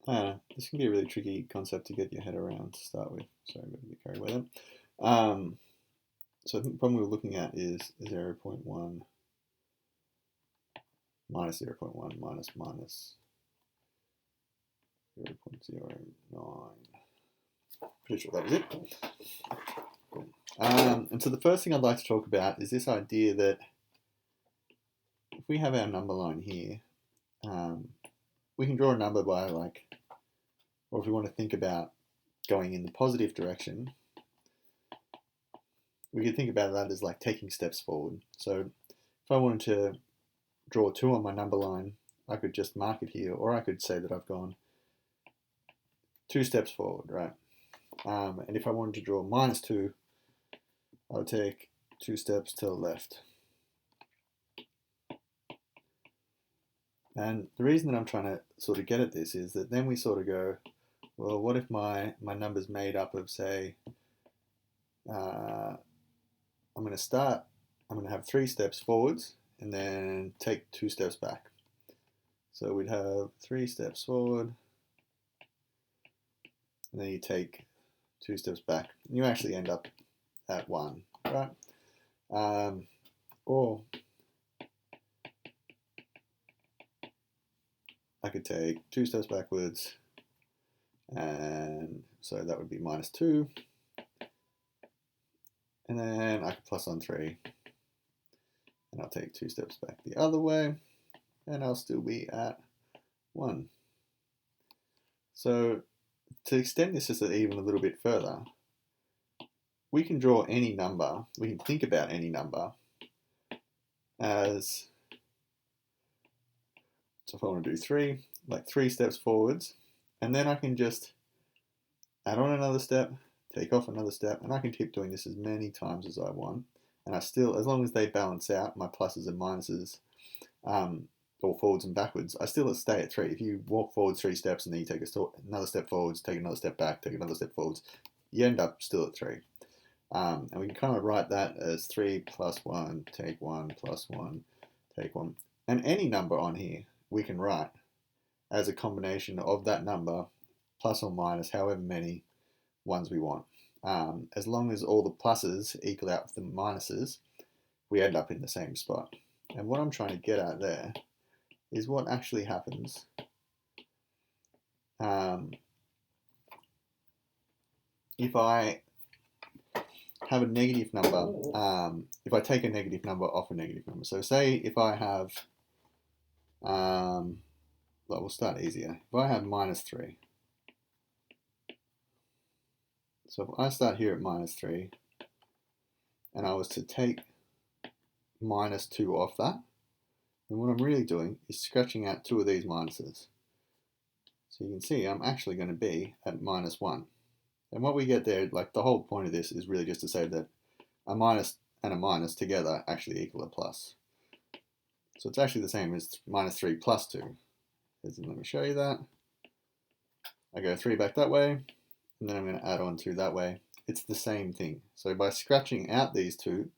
This can be a really tricky concept to get your head around to start with, so I'm going to be carried away then. So I think the problem we're looking at is 0 0.1 minus 0 0.1 minus 0.09. Pretty sure that was it. Cool. And so the first thing I'd like to talk about is this idea that if we have our number line here, we can draw a number by or if we want to think about going in the positive direction, we could think about that as like taking steps forward. So if I wanted to draw 2 on my number line, I could just mark it here, or I could say that I've gone 2 steps forward, right? And if I wanted to draw -2, I would take 2 steps to the left. And the reason that I'm trying to sort of get at this is that then we sort of go, well, what if my number's made up of, say, I'm going to have 3 steps forwards and then take 2 steps back. So we'd have 3 steps forward, and then you take 2 steps back, and you actually end up at 1, right? Or I could take 2 steps backwards, and so that would be -2, and then I could plus on 3, and I'll take 2 steps back the other way, and I'll still be at 1. So to extend this just even a little bit further, we can draw any number, we can think about any number as, so if I want to do 3, like 3 steps forwards, and then I can just add on another step, take off another step, and I can keep doing this as many times as I want. And I still, as long as they balance out, my pluses and minuses, or forwards and backwards, I still stay at 3. If you walk forwards 3 steps and then you take another step forwards, take another step back, take another step forwards, you end up still at 3. And we can kind of write that as 3 plus 1, take 1, plus 1, take 1. And any number on here we can write as a combination of that number plus or minus however many ones we want. As long as all the pluses equal out the minuses, we end up in the same spot. And what I'm trying to get at there is what actually happens if I have a negative number, if I take a negative number off a negative number. So say if I have, well, we'll start easier. If I have -3, so if I start here at -3, and I was to take -2 off that, then what I'm really doing is scratching out 2 of these minuses. So you can see I'm actually going to be at -1. And what we get there, like the whole point of this is really just to say that a minus and a minus together actually equal a plus. So it's actually the same as -3 plus 2. Let me show you that. I go 3 back that way, and then I'm going to add on 2 that way. It's the same thing. So by scratching out these 2,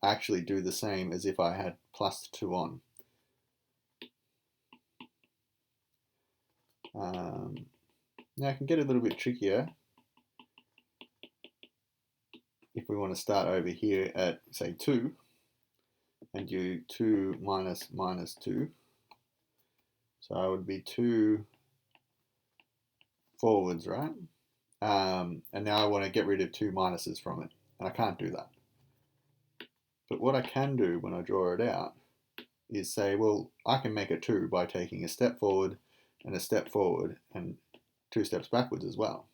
I actually do the same as if I had plus 2 on. Now it can get a little bit trickier if we want to start over here at, say, 2 and do 2 minus -2. So I would be 2 forwards, right? And now I want to get rid of 2 minuses from it, and I can't do that. But what I can do when I draw it out is say, well, I can make a 2 by taking a step forward and a step forward and 2 steps backwards as well.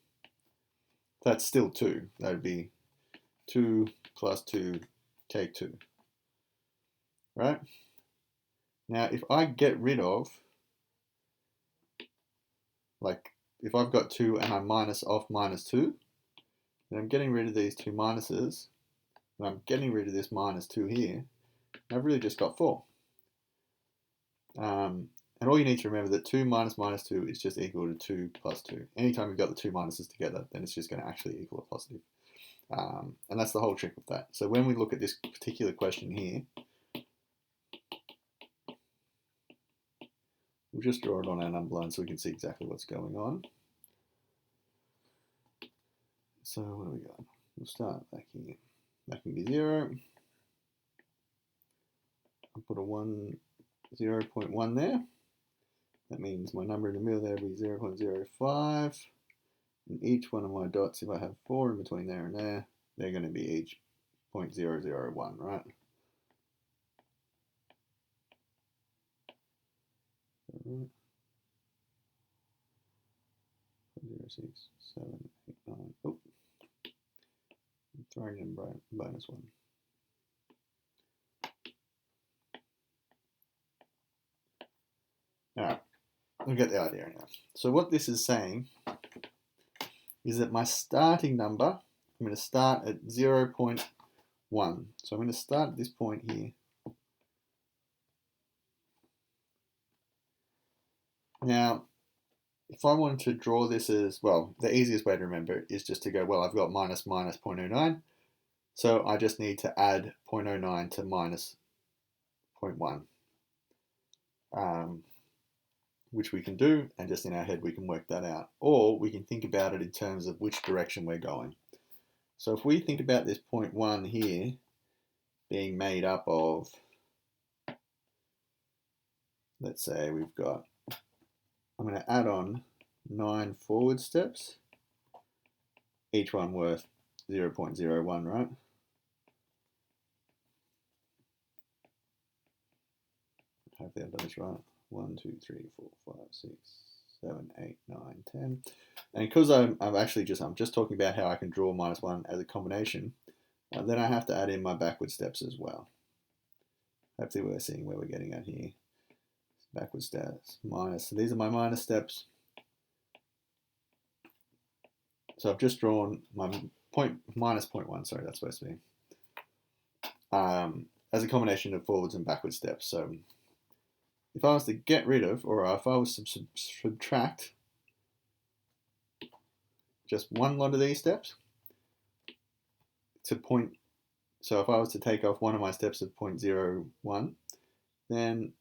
That's still 2. That would be 2 plus 2, take 2. Right? Now, if I get rid of, like, if I've got 2 and I minus off -2, then I'm getting rid of these 2 minuses, and I'm getting rid of this -2 here, and I've really just got 4. And all you need to remember that 2 minus -2 is just equal to 2 plus 2. Anytime you've got the 2 minuses together, then it's just going to actually equal a positive. And that's the whole trick of that. So when we look at this particular question here, We'll just draw it on our number line so we can see exactly what's going on. So what do we got? We'll start back here. That can be 0. I'll put a 0.1 there. That means my number in the middle there will be 0.05. And each one of my dots, if I have 4 in between there and there, they're going to be each 0.001, right? 0, 6, 7, 8, 9. Oh, I'm throwing in bonus 1. All right, we'll get the idea now. So what this is saying is that my starting number, I'm going to start at 0.1. So I'm going to start at this point here. Now, if I wanted to draw this as, well, the easiest way to remember is just to go, well, I've got minus minus 0.09. So I just need to add 0.09 to minus 0.1. Which we can do, and just in our head we can work that out. Or we can think about it in terms of which direction we're going. So if we think about this 0.1 here being made up of, let's say we've got, I'm going to add on 9 forward steps, each one worth 0.01, right? Hopefully I've done this right. 1, 2, 3, 4, 5, 6, 7, 8, 9, 10. And because I'm just talking about how I can draw minus 1 as a combination, then I have to add in my backward steps as well. Hopefully we're seeing where we're getting at here. Backward steps, minus. So these are my minus steps. So I've just drawn my minus 0.1, sorry, that's supposed to be, as a combination of forwards and backward steps. So if I was to get rid of, or if I was to subtract just one lot of these steps to point, so if I was to take off one of my steps of 0.01, then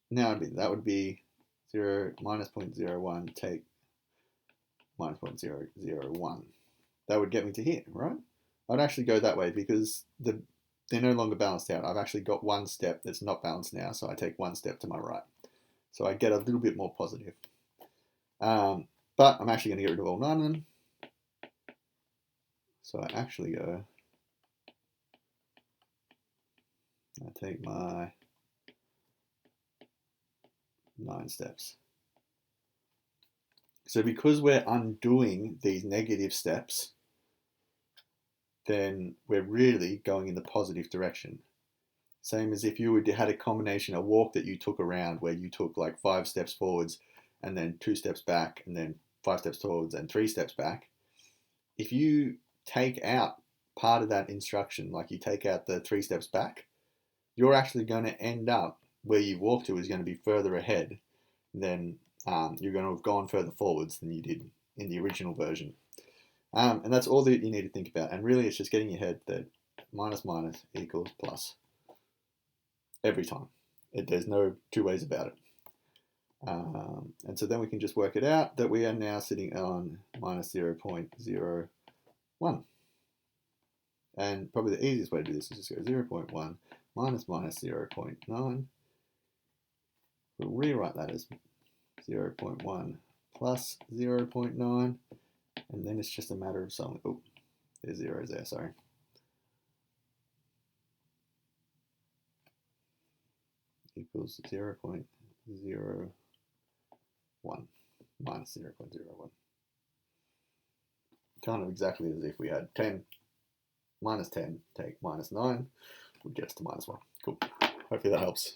now that would be 0 minus 0.01 take minus 0.001. That would get me to here, right? I'd actually go that way because they're no longer balanced out. I've actually got one step that's not balanced now, so I take one step to my right. So I get a little bit more positive. But I'm actually going to get rid of all 9 of them. So I actually go, I take my 9 steps. So because we're undoing these negative steps, then we're really going in the positive direction. Same as if you had a combination, a walk that you took around where you took like 5 steps forwards and then 2 steps back and then 5 steps forwards and 3 steps back. If you take out part of that instruction, like you take out the 3 steps back, you're actually going to end up where you walk to is going to be further ahead than you're going to have gone further forwards than you did in the original version. And that's all that you need to think about. And really, it's just getting your head that minus minus equals plus every time. There's no two ways about it. And so then we can just work it out that we are now sitting on minus 0.01. And probably the easiest way to do this is just go 0.1 minus minus 0.9. We'll rewrite that as 0.1 plus 0.9. And then it's just a matter of solving. Oh, there's zeros there, sorry. Equals 0.01 minus 0.01. Kind of exactly as if we had 10 minus 10 take minus 9, would get us to minus 1. Cool. Hopefully that helps.